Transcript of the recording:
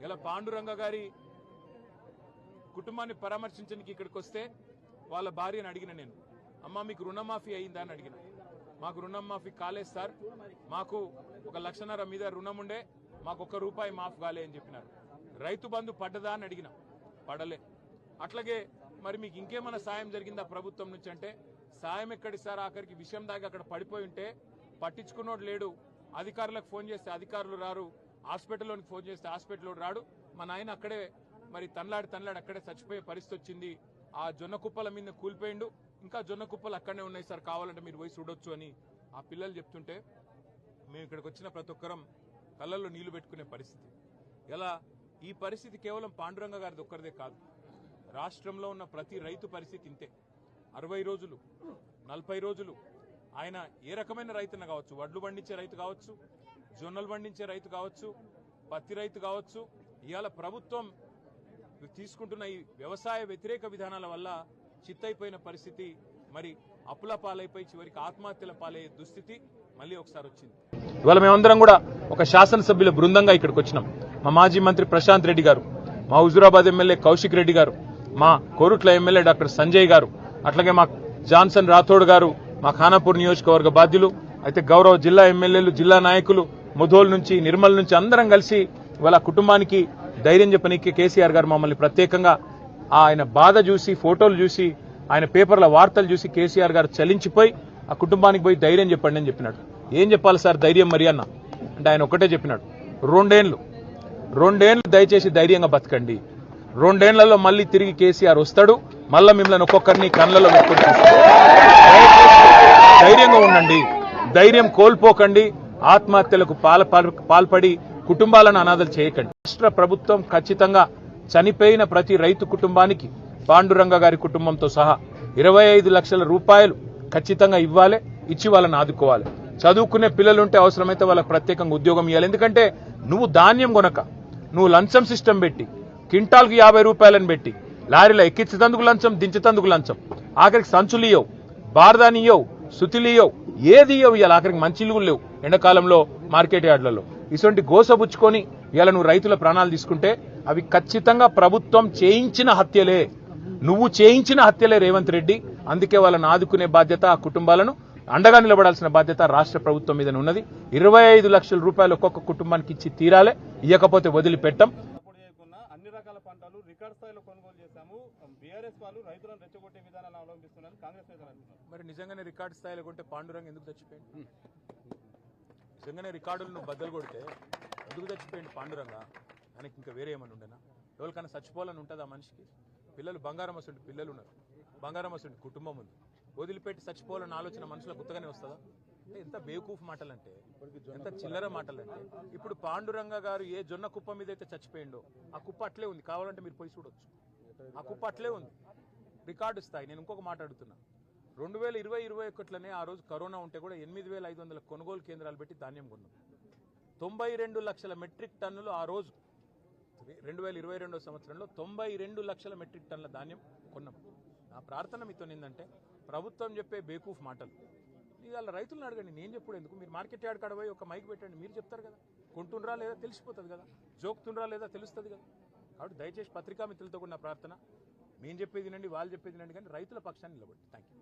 ఇలా పాండురంగ గారి కుటుంబాన్ని పరామర్శించడానికి ఇక్కడికి వస్తే వాళ్ళ భార్యను అడిగిన నేను, అమ్మ మీకు రుణమాఫీ అయిందా అని అడిగిన. మాకు రుణమాఫీ కాలేదు సార్, మాకు 1.5 లక్ష మీద రుణం ఉండే, మాకు ₹1 మాఫ్ కాలే అని చెప్పినారు. రైతు బంధు పడ్డదా అని అడిగిన, పడలే. అట్లాగే మరి మీకు ఇంకేమైనా సాయం జరిగిందా ప్రభుత్వం నుంచి అంటే, సాయం ఎక్కడి సార్, ఆఖరికి విషయం దాకా అక్కడ పడిపోయి ఉంటే పట్టించుకున్నోడు లేడు, అధికారులకు ఫోన్ చేస్తే అధికారులు రారు, హాస్పిటల్లోనికి ఫోన్ చేస్తే హాస్పిటల్లో రాడు, మా నాయన అక్కడే మరి తనలాడి అక్కడే చచ్చిపోయే పరిస్థితి వచ్చింది, ఆ జొన్న కుప్పల మీద కూలిపోయిండు, ఇంకా జొన్న కుప్పలు అక్కడనే ఉన్నాయి సార్, కావాలంటే మీరు పోయి చూడొచ్చు అని ఆ పిల్లలు చెప్తుంటే మేము ఇక్కడికి వచ్చిన ప్రతి ఒక్కరం కళ్ళల్లో నీళ్లు పెట్టుకునే పరిస్థితి. ఇలా ఈ పరిస్థితి కేవలం పాండురంగ గారిది ఒక్కరిదే కాదు, రాష్ట్రంలో ఉన్న ప్రతి రైతు పరిస్థితి ఇంతే. 60 రోజులు 40 రోజులు ఆయన ఏ రకమైన రైతున్న కావచ్చు, వడ్లు పండించే రైతు కావచ్చు, జొన్నలు పండించే రైతు కావచ్చు, పత్తి రైతు కావచ్చు, ఇవాళ ప్రభుత్వం తీసుకుంటున్న ఈ వ్యవసాయ వ్యతిరేక విధానాల వల్ల చిత్తైపోయిన పరిస్థితి, మరి అప్పుల పాలైపోయి చివరికి ఆత్మహత్యల పాలయ్యే దుస్థితి మళ్ళీ ఒకసారి వచ్చింది. ఇవాళ మేమందరం కూడా ఒక శాసనసభ్యుల బృందంగా ఇక్కడికి వచ్చినాం. మా మాజీ మంత్రి ప్రశాంత్ రెడ్డి గారు, మా హుజూరాబాద్ ఎమ్మెల్యే కౌశిక్ రెడ్డి గారు, మా కోరుట్ల ఎమ్మెల్యే డాక్టర్ సంజయ్ గారు, అట్లాగే మా జాన్సన్ రాథోడ్ గారు, మా ఖానాపూర్ నియోజకవర్గ బాధ్యులు, అయితే గౌరవ జిల్లా ఎమ్మెల్యేలు, జిల్లా నాయకులు, ముధోల్ నుంచి, నిర్మల్ నుంచి అందరం కలిసి ఇవాళ కుటుంబానికి ధైర్యం చెప్పనీకి కేసీఆర్ గారు మమ్మల్ని ప్రత్యేకంగా ఆయన బాధ చూసి, ఫోటోలు చూసి, ఆయన పేపర్ల వార్తలు చూసి కేసీఆర్ గారు చలించిపోయి ఆ కుటుంబానికి పోయి ధైర్యం చెప్పండి అని చెప్పినాడు. ఏం చెప్పాలి సార్ ధైర్యం మరి అన్న అంటే ఆయన ఒకటే చెప్పినాడు, 2 ఏళ్ళు దయచేసి ధైర్యంగా బతకండి, 2 ఏళ్లలో మళ్ళీ తిరిగి కేసీఆర్ వస్తాడు, మళ్ళా మిమ్మల్ని ఒక్కొక్కరిని కళ్ళలో పెట్టుకుని ధైర్యంగా ఉండండి, ధైర్యం కోల్పోకండి, ఆత్మహత్యలకు పాల్పడి కుటుంబాలను అనాథలు చేయకండి. రాష్ట్ర ప్రభుత్వం ఖచ్చితంగా చనిపోయిన ప్రతి రైతు కుటుంబానికి పాండురంగ గారి కుటుంబంతో సహా 25 లక్షల రూపాయలు ఖచ్చితంగా ఇవ్వాలి, ఇచ్చి వాళ్ళని ఆదుకోవాలి. చదువుకునే పిల్లలుంటే అవసరమైతే వాళ్ళకి ప్రత్యేకంగా ఉద్యోగం ఇవ్వాలి. ఎందుకంటే నువ్వు ధాన్యం కొనక, నువ్వు లంచం సిస్టమ్ పెట్టి, క్వింటాల్కి ₹50 పెట్టి, లారీలో ఎక్కించేందుకు లంచం, దించేందుకు లంచం, ఆఖరికి సంచులు ఇయ్యవు, బార్దాని ఇయ్యవు, సుతిలు ఇయ్యవు, ఏది ఇయ్యవు, ఇవాళ ఆఖరికి మంచిలు లేవు ఎండాకాలంలో మార్కెట్ యార్డ్లలో. ఇటువంటి గోసబుచ్చుకొని ఇవాళ నువ్వు రైతుల ప్రాణాలు తీసుకుంటే అవి ఖచ్చితంగా ప్రభుత్వం చేయించిన హత్యలే, నువ్వు చేయించిన హత్యలే రేవంత్ రెడ్డి. అందుకే వాళ్ళని ఆదుకునే బాధ్యత, ఆ కుటుంబాలను అండగా నిలబడాల్సిన బాధ్యత రాష్ట్ర ప్రభుత్వం మీద ఉన్నది. 25 లక్షల రూపాయలు ఒక్కొక్క కుటుంబానికి ఇచ్చి తీరాలే, ఇవ్వకపోతే వదిలిపెట్టం. అన్ని రకాల పంటలు రికార్డ్ స్థాయిలో కొనుగోలు చేశాము, బీఆర్ఎస్ వాళ్ళు రైతులను రెచ్చగొట్టే విధానాలు అవలంబిస్తున్నారు కాంగ్రెస్ నేతలు అంటున్నారు. మరి నిజంగానే రికార్డు స్థాయిలో కొంటే పాండురంగ ఎందుకు చచ్చిపోయింది? నిజంగానే రికార్డులు నువ్వు బద్దలు కొడితే ఎందుకు చచ్చిపోయింది పాండురంగ? ఆయనకి ఇంకా వేరే ఏమన్నా ఉండేనా? ఎవరికైనా చచ్చిపోవాలని ఉంటుందా మనిషికి? పిల్లలు బంగారం వస్తుంటే పిల్లలు ఉన్నారు, బంగారం వస్తుంటే కుటుంబం ఉంది, వదిలిపెట్టి చచ్చిపోవాలన్న ఆలోచన మనుషులకు కొత్తగానే వస్తుందా? ఎంత బేవకూఫ్ మాటలంటే, ఎంత చిల్లర మాటలంటే. ఇప్పుడు పాండురంగ గారు ఏ జొన్న కుప్ప మీద అయితే చచ్చిపోయిండో ఆ కుప్ప అట్లే ఉంది, కావాలంటే మీరు పోయి చూడొచ్చు, ఆ కుప్ప అట్లే ఉంది, రికార్డు స్థాయి. నేను ఇంకొక మాట అడుగుతున్నా, 2020-21లోనే ఆ రోజు కరోనా ఉంటే కూడా 8500 కొనుగోలు కేంద్రాలు పెట్టి ధాన్యం కొన్నాం. 92 లక్షల మెట్రిక్ టన్నులు ఆ రోజు 2022 సంవత్సరంలో 92 లక్షల మెట్రిక్ టన్నుల ధాన్యం కొన్నాం. నా ప్రార్థన మీతో ఏంటంటే, ప్రభుత్వం చెప్పే బేకూఫ్ మాటలు ఇవాళ రైతులను అడగండి, నేను చెప్పుడు ఎందుకు? మీరు మార్కెట్ యార్డ్ కాడ పోయి ఒక మైక్ పెట్టండి, మీరు చెప్తారు కదా, కొంటుండ్రా లేదా తెలిసిపోతుంది కదా, జోక్తుండ్రా లేదా తెలుస్తుంది కదా. కాబట్టి దయచేసి పత్రికా మిత్రులతో కూడా నా ప్రార్థన, మేము చెప్పేది వినండి, వాళ్ళు చెప్పేది వినండి, కానీ రైతుల పక్షాన్ని నిలబడి. Thank you.